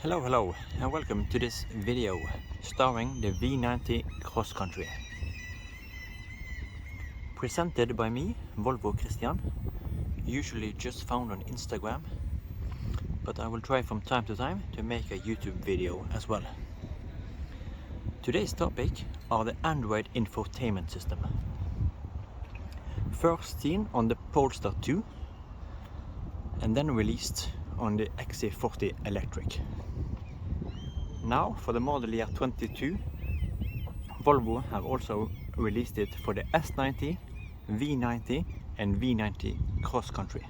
Hello and welcome to this video starring the V90 Cross Country. Presented by me, Volvo Christian, usually just found on Instagram, but I will try from time to time to make a YouTube video as well. Today's topic are the Android infotainment system. First seen on the Polestar 2 and then released on the XC40 electric. Now for the model year 22, Volvo have also released it for the S90, V90 and V90 Cross Country,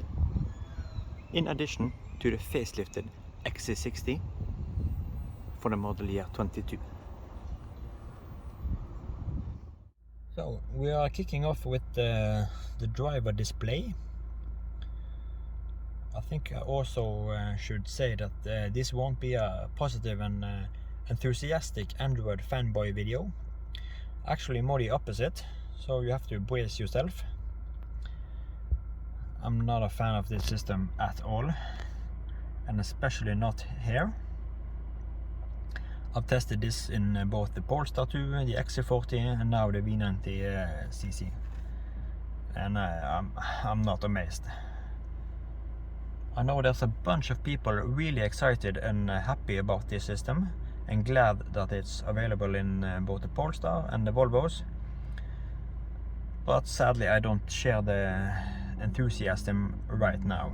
in addition to the facelifted XC60 for the model year 22. So we are kicking off with the driver display. I think I also should say that this won't be a positive and enthusiastic Android fanboy video. Actually more the opposite, so you have to brace yourself. I'm not a fan of this system at all, and especially not here. I've tested this in both the Polestar 2, the XC40 and now the V90 CC, and I'm not amazed. I know there's a bunch of people really excited and happy about this system and glad that it's available in both the Polestar and the Volvos, but sadly I don't share the enthusiasm right now.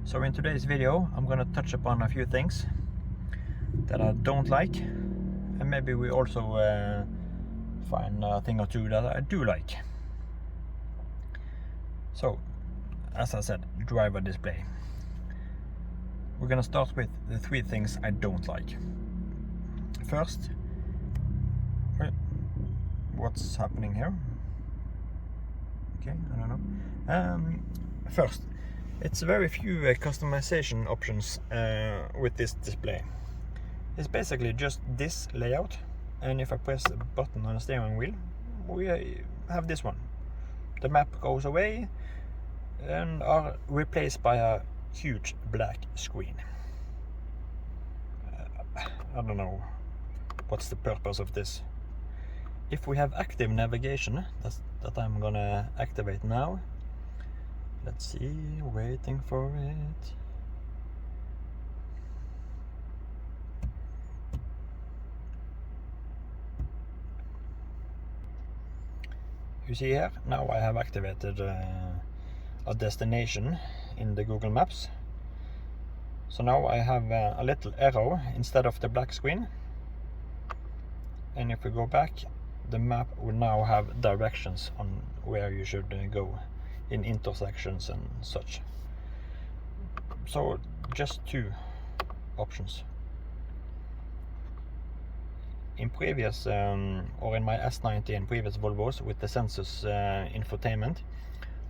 So in today's video I'm gonna touch upon a few things that I don't like, and maybe we also find a thing or two that I do like. So, as I said, driver display. We're gonna start with the three things I don't like. First, what's happening here? Okay, I don't know. First, it's very few customization options with this display. It's basically just this layout, and if I press a button on the steering wheel, we have this one. The map goes away and are replaced by a huge black screen. I don't know what's the purpose of this. If we have active navigation, that I'm gonna activate now. Let's see, waiting for it. You see here, now I have activated a destination in the Google Maps. So now I have a little arrow instead of the black screen. And if we go back, the map will now have directions on where you should go in intersections and such. So just two options. In previous, or in my S90 and previous Volvos with the Sensus infotainment,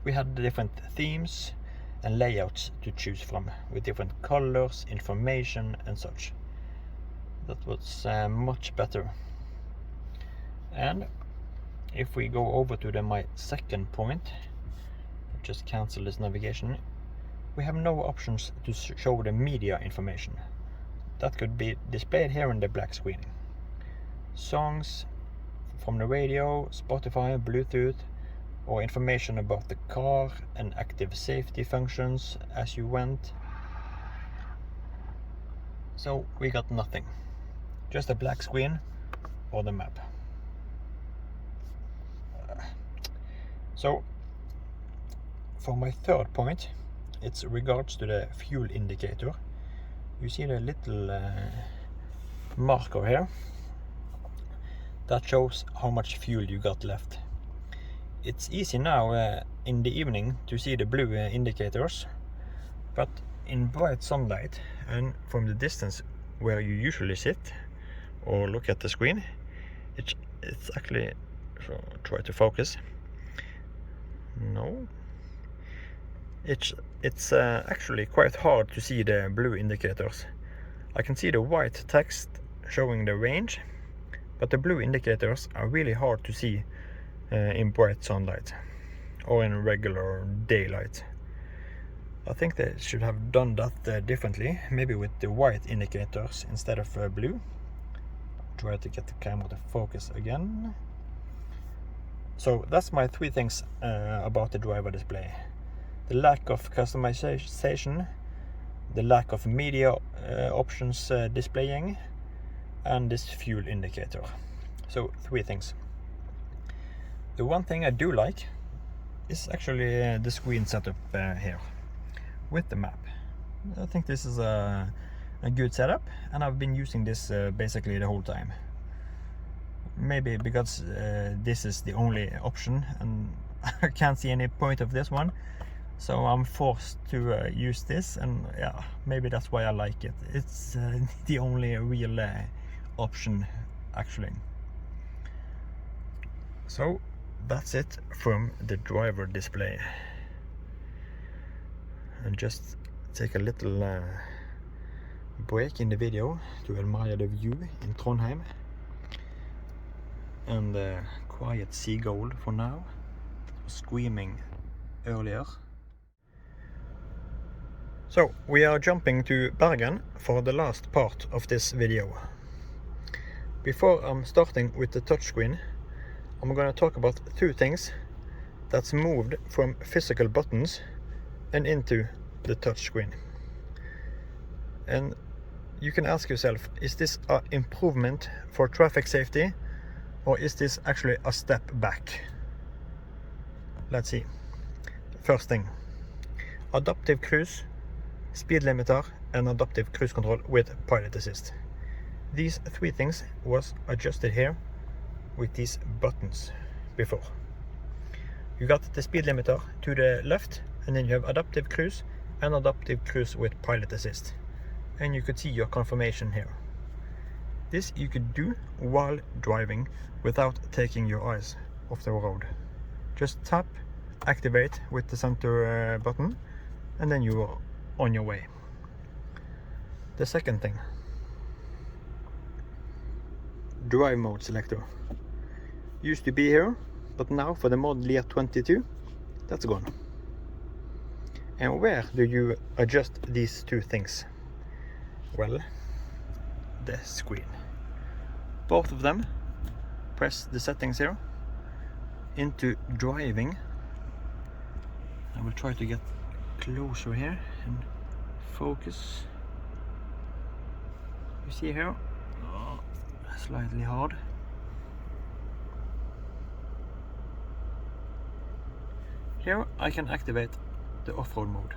we had different themes and layouts to choose from, with different colors, information and such. That was much better. And if we go over to my second point, just cancel this navigation, we have no options to show the media information. That could be displayed here in the black screen. Songs from the radio, Spotify, Bluetooth, or information about the car and active safety functions as you went. So we got nothing, just a black screen or the map. So for my third point, it's regards to the fuel indicator. You see the little marker here that shows how much fuel you got left. It's easy now in the evening to see the blue indicators, but in bright sunlight and from the distance where you usually sit or look at the screen, it's actually, so try to focus. No, it's actually quite hard to see the blue indicators. I can see the white text showing the range, but the blue indicators are really hard to see in bright sunlight or in regular daylight. I think they should have done that differently, maybe with the white indicators instead of blue. Try to get the camera to focus again. So that's my 3 things about the driver display. The lack of customization, the lack of media options displaying, and this fuel indicator. So 3 things. The one thing I do like is actually the screen setup here with the map. I think this is a good setup, and I've been using this basically the whole time. Maybe because this is the only option and I can't see any point of this one, so I'm forced to use this, and yeah, maybe that's why I like it. It's the only real option actually. So that's it from the driver display. And just take a little break in the video to admire the view in Trondheim and the quiet seagull for now. It was screaming earlier. So we are jumping to Bergen for the last part of this video. Before I'm starting with the touchscreen, I'm going to talk about 2 things that's moved from physical buttons and into the touchscreen. And you can ask yourself, is this an improvement for traffic safety, or is this actually a step back? Let's see. First thing, adaptive cruise, speed limiter, and adaptive cruise control with pilot assist. These 3 things was adjusted here with these buttons before. You got the speed limiter to the left, and then you have adaptive cruise and adaptive cruise with pilot assist. And you could see your confirmation here. This you could do while driving without taking your eyes off the road. Just tap activate with the center button, and then you are on your way. The second thing, drive mode selector. Used to be here, but now for the model year 22, that's gone. And where do you adjust these 2 things? Well, the screen. Both of them, press the settings here. Into driving, I will try to get closer here and focus. You see here, slightly hard. Here I can activate the off-road mode.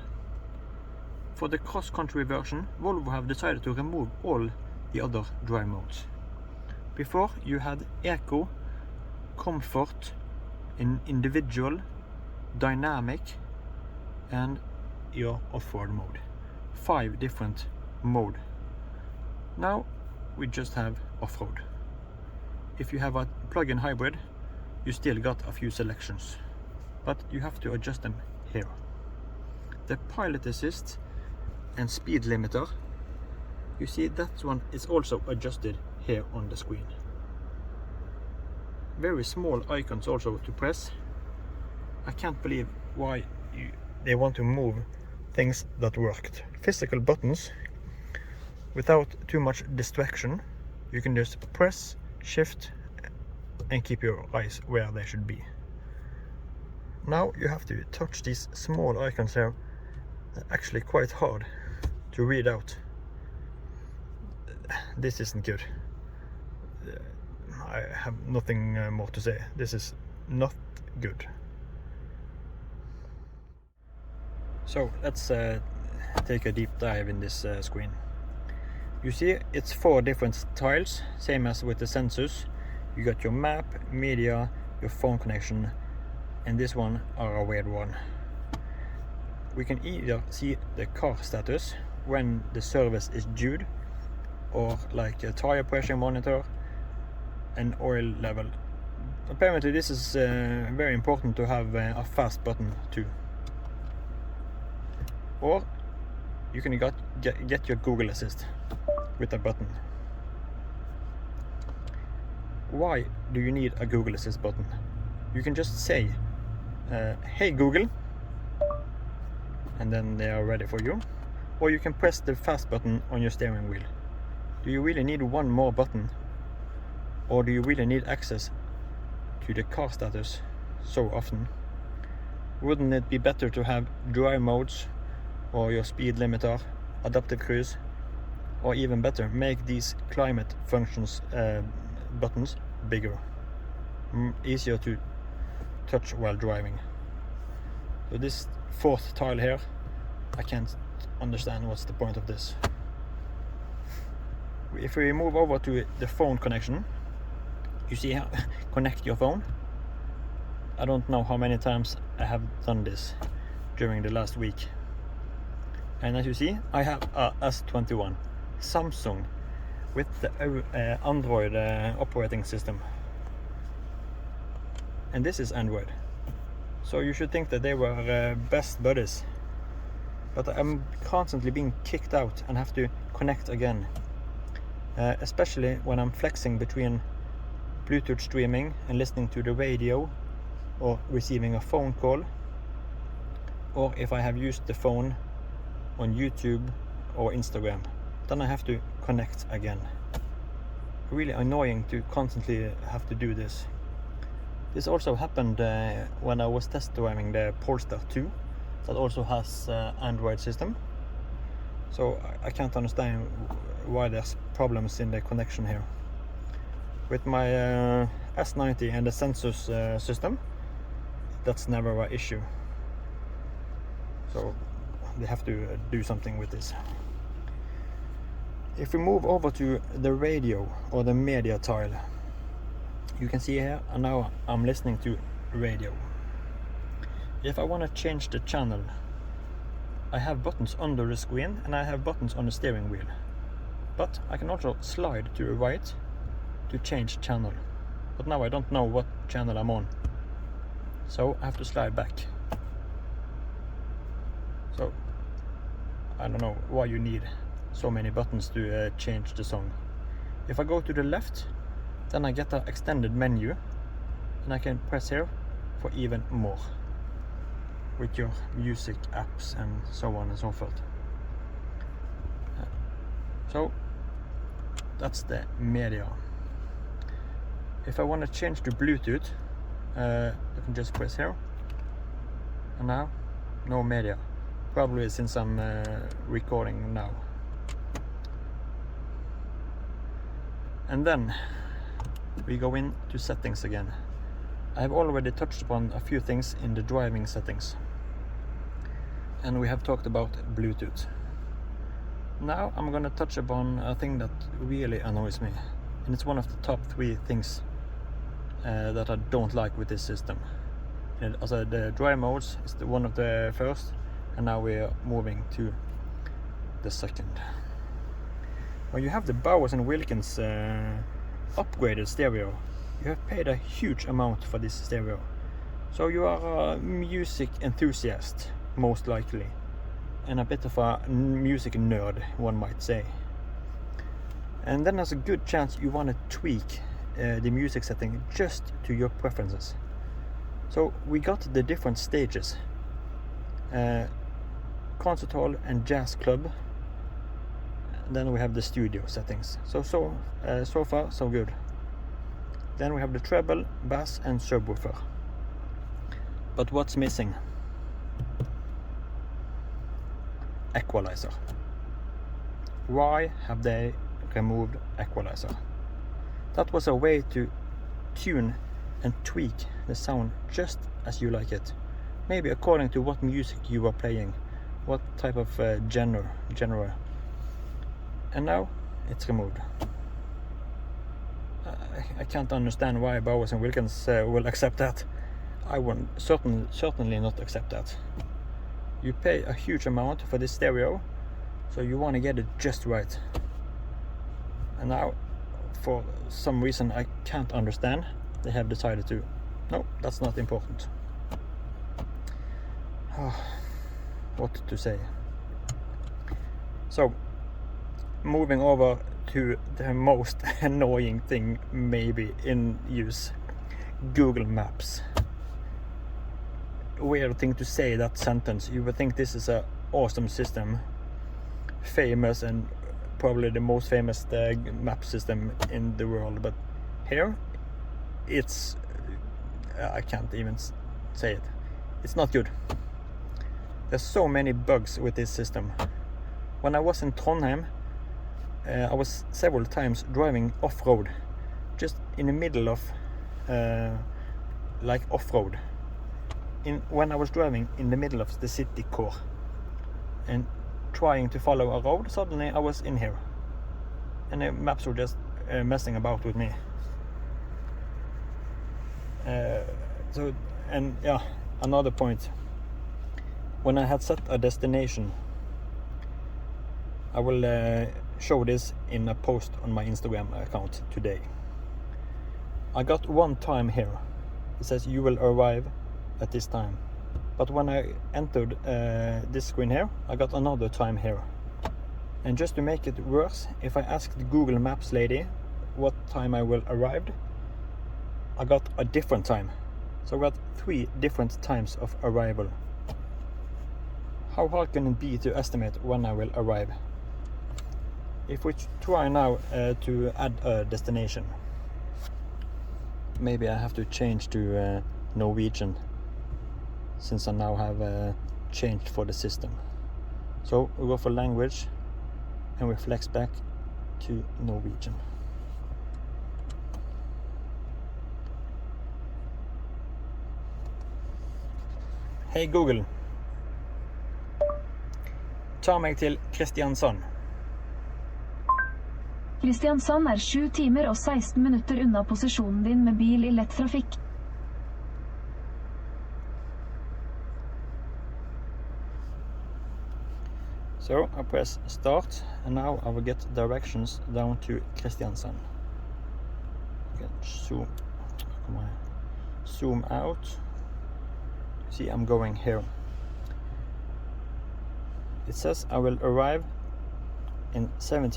For the cross-country version, Volvo have decided to remove all the other drive modes. Before you had Eco, Comfort, Individual, Dynamic, and your off-road mode. 5 different modes. Now we just have off-road. If you have a plug-in hybrid, you still got a few selections, but you have to adjust them here. The pilot assist and speed limiter, you see that one is also adjusted here on the screen. Very small icons also to press. I can't believe why they want to move things that worked. Physical buttons without too much distraction. You can just press, shift, and keep your eyes where they should be. Now you have to touch these small icons here. They're actually quite hard to read out. This isn't good. I have nothing more to say. This is not good. So let's take a deep dive in this screen. You see it's 4 different tiles, same as with the sensors. You got your map, media, your phone connection, and this one are a weird one. We can either see the car status, when the service is due, or like a tire pressure monitor and oil level. Apparently this is very important to have a fast button too. Or you can get your Google Assist with a button. Why do you need a Google Assist button? You can just say, hey Google, and then they are ready for you. Or you can press the fast button on your steering wheel. Do you really need one more button? Or do you really need access to the car status so often? Wouldn't it be better to have drive modes, or your speed limiter, adaptive cruise, or even better, make these climate functions buttons bigger, easier to touch while driving? So this fourth tile here, I can't understand what's the point of this. If we move over to the phone connection, you see here, connect your phone. I don't know how many times I have done this during the last week. And as you see, I have a S21 Samsung with the Android operating system. And this is Android. So you should think that they were best buddies. But I'm constantly being kicked out and have to connect again. Especially when I'm flexing between Bluetooth streaming and listening to the radio, or receiving a phone call, or if I have used the phone on YouTube or Instagram, then I have to connect again. Really annoying to constantly have to do this. This also happened when I was test driving the Polestar 2 that also has Android system. So I can't understand why there's problems in the connection here. With my S90 and the Sensus system, that's never an issue. So they have to do something with this. If we move over to the radio or the media tile, you can see here, and now I'm listening to radio. If I want to change the channel, I have buttons under the screen and I have buttons on the steering wheel. But I can also slide to the right to change channel. But now I don't know what channel I'm on, so I have to slide back. So I don't know why you need so many buttons to change the song. If I go to the left, then I get an extended menu, and I can press here for even more with your music apps and so on and so forth. So that's the media. If I want to change to Bluetooth, I can just press here, and now no media, probably since I'm recording now. And then we go into settings again. I have already touched upon a few things in the driving settings, and we have talked about Bluetooth. Now I'm gonna touch upon a thing that really annoys me, and it's one of the top 3 things that I don't like with this system. And also the drive modes is one of the first, and now we're moving to the second. When you have the Bowers & Wilkins upgraded stereo, you have paid a huge amount for this stereo. So you are a music enthusiast, most likely, and a bit of a music nerd, one might say. And then there's a good chance you want to tweak the music setting just to your preferences. So we got the different stages, concert hall and jazz club. Then we have the studio settings. So far so good. Then we have the treble, bass and subwoofer. But what's missing? Equalizer. Why have they removed equalizer? That was a way to tune and tweak the sound just as you like it. Maybe according to what music you are playing, what type of genre. And now it's removed. I can't understand why Bowers & Wilkins will accept that. I will certainly not accept that. You pay a huge amount for this stereo, so you want to get it just right. And now, for some reason I can't understand, they have decided to, no, that's not important. What to say? So, moving over to the most annoying thing maybe in use, Google Maps. weird thing to say, that sentence. You would think this is an awesome system, famous, and probably the most famous map system in the world, but here it's I can't even say it. It's not good. There's so many bugs with this system. When I was in Trondheim, I was several times driving off-road, just in the middle of like off-road. When I was driving in the middle of the city core and trying to follow a road, suddenly I was in here and the maps were just messing about with me. So, and yeah, another point. When I had set a destination, I will show this in a post on my Instagram account today. I got one time here. It says you will arrive at this time. But when I entered this screen here, I got another time here. And just to make it worse, if I asked the Google Maps lady what time I will arrive, I got a different time. So I got 3 different times of arrival. How hard can it be to estimate when I will arrive? If we try now to add a destination, maybe I have to change to Norwegian, since I now have changed for the system. So we go for language and we flex back to Norwegian. Hey Google, ta meg til Kristiansand. Kristiansand 7 timer og 16 minutter unna posisjonen din med bil i lett trafikk. So I press start and now I will get directions down to Kristiansand. Zoom out. See, I'm going here. It says I will arrive in 7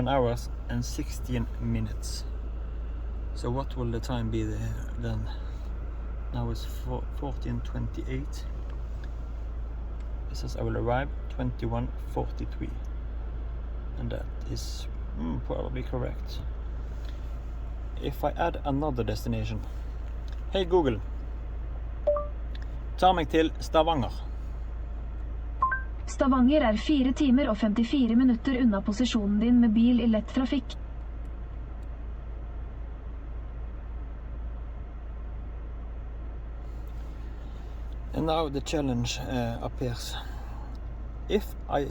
hours and 16 minutes. So what will the time be there then? Now it's 14:28. It says I will arrive 21:43, and that is probably correct. If I add another destination, hey Google, ta meg til Stavanger. Stavanger 4 timer og 54 minutter unna posisjonen din med bil i lett trafikk. And now the challenge appears. If I,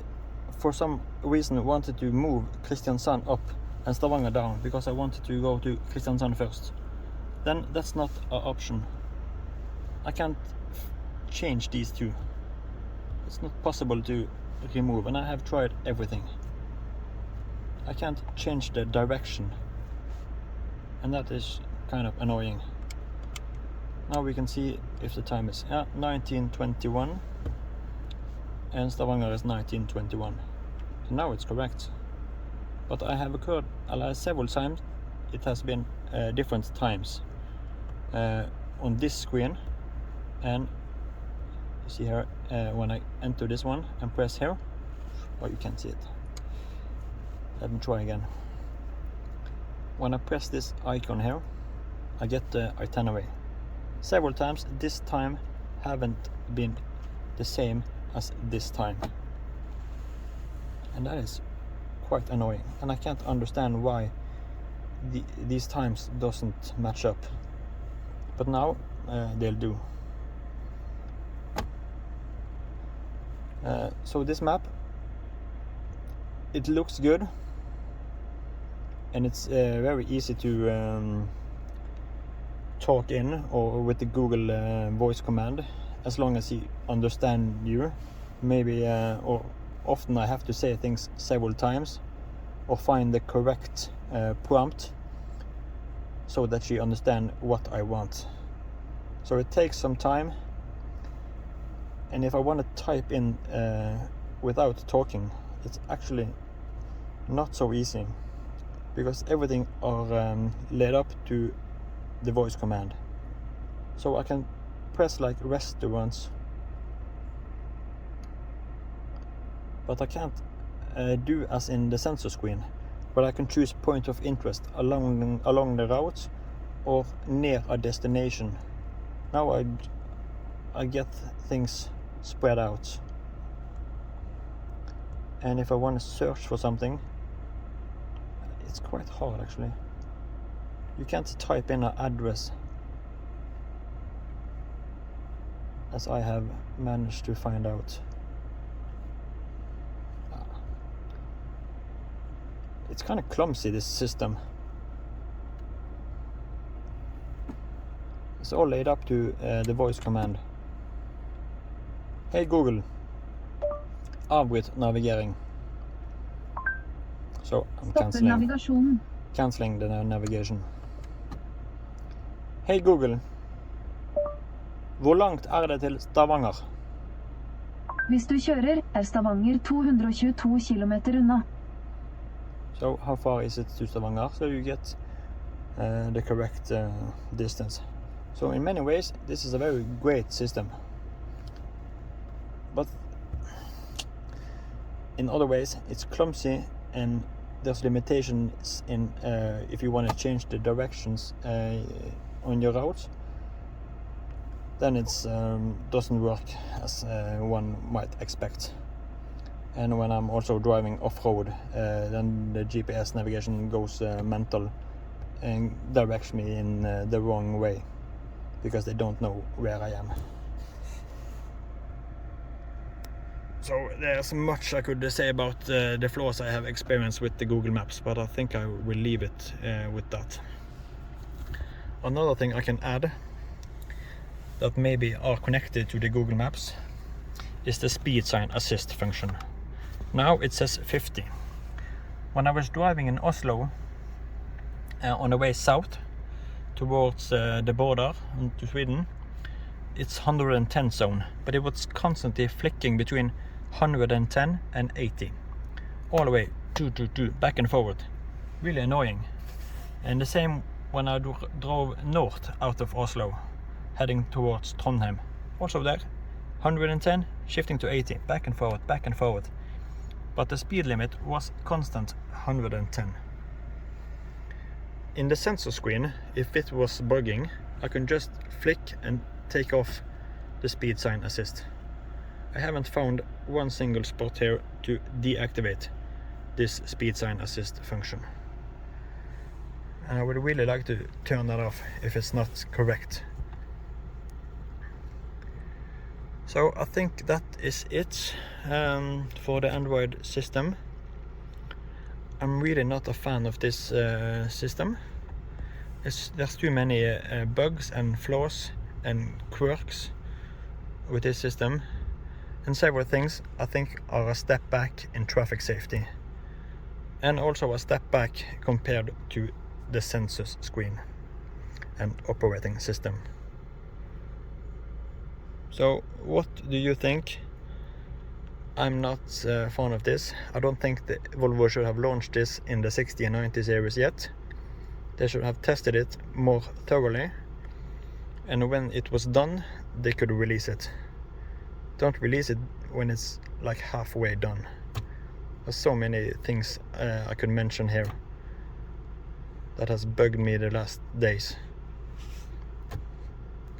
for some reason, wanted to move Kristiansand up and Stavanger down, because I wanted to go to Kristiansand first, then that's not an option. I can't change these two. It's not possible to remove, and I have tried everything. I can't change the direction, and that is kind of annoying. Now we can see if the time is 19:21 and Stavanger is 19:21. So now it's correct. But I have occurred several times it has been different times on this screen, and you see here when I enter this one and press here, you can't see it. Let me try again. When I press this icon here, I get the itinerary. Several times this time haven't been the same as this time, and that is quite annoying, and I can't understand why these times doesn't match up, but now they'll do. So this map, it looks good, and it's very easy to talk in or with the Google voice command, as long as he understands you. Maybe or often I have to say things several times or find the correct prompt so that she understands what I want. So it takes some time, and if I want to type in without talking, it's actually not so easy, because everything are led up to the voice command. So I can press like restaurants, but I can't do as in the sensor screen, but I can choose point of interest along the routes or near a destination. Now I get things spread out, and if I want to search for something, it's quite hard actually. You can't type in an address as I have managed to find out. It's kind of clumsy, this system. It's all laid up to the voice command. Hey Google, avbryt navigering. So I'm cancelling the navigation. Hey Google, hvor langt det til Stavanger? Hvis du kjører, Stavanger 222 kilometer unna. So how far is it to Stavanger? So you get the correct distance. So in many ways, this is a very great system. But in other ways, it's clumsy, and there's limitations in if you want to change the directions on your routes. Then it doesn't work as one might expect. And when I'm also driving off-road, then the GPS navigation goes mental and directs me in the wrong way because they don't know where I am. So there's much I could say about the flaws I have experienced with the Google Maps, but I think I will leave it with that. Another thing I can add that maybe are connected to the Google Maps is the speed sign assist function. Now it says 50. When I was driving in Oslo on the way south towards the border to Sweden, it's 110 zone, but it was constantly flicking between 110 and 80 all the way back and forward. Really annoying. And the same when I drove north out of Oslo heading towards Trondheim, also there 110 shifting to 80, back and forward, but the speed limit was constant 110. In the sensor screen, if it was bugging, I can just flick and take off the speed sign assist. I haven't found one single spot here to deactivate this speed sign assist function. And I would really like to turn that off if it's not correct. So I think that is it for the Android system. I'm really not a fan of this system. There's too many bugs and flaws and quirks with this system, and several things I think are a step back in traffic safety, and also a step back compared to the sensors screen and operating system. So what do you think? I'm not fond of this. I don't think the Volvo should have launched this in the 60 and 90 series yet. They should have tested it more thoroughly, and when it was done they could release it. Don't release it when it's like halfway done. There's so many things I could mention here that has bugged me the last days.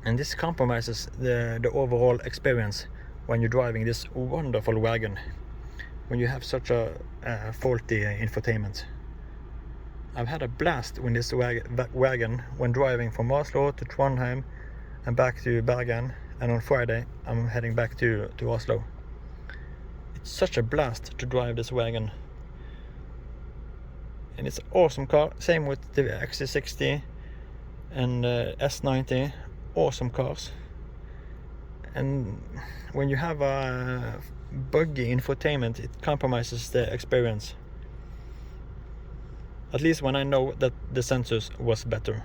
And this compromises the overall experience when you're driving this wonderful wagon, when you have such a faulty infotainment. I've had a blast with this wagon when driving from Oslo to Trondheim and back to Bergen, and on Friday I'm heading back to Oslo. It's such a blast to drive this wagon, and it's an awesome car. Same with the XC60 and S90, awesome cars. And when you have a buggy infotainment, it compromises the experience. At least when I know that the sensors was better.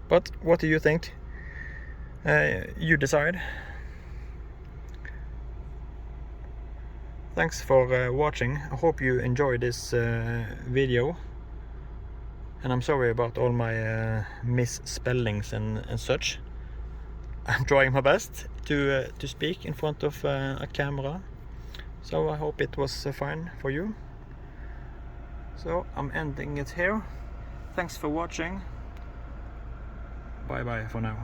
But what do you think? You decide. Thanks for watching. I hope you enjoyed this video. And I'm sorry about all my misspellings and such. I'm trying my best to speak in front of a camera, so I hope it was fine for you. So I'm ending it here. Thanks for watching. Bye bye for now.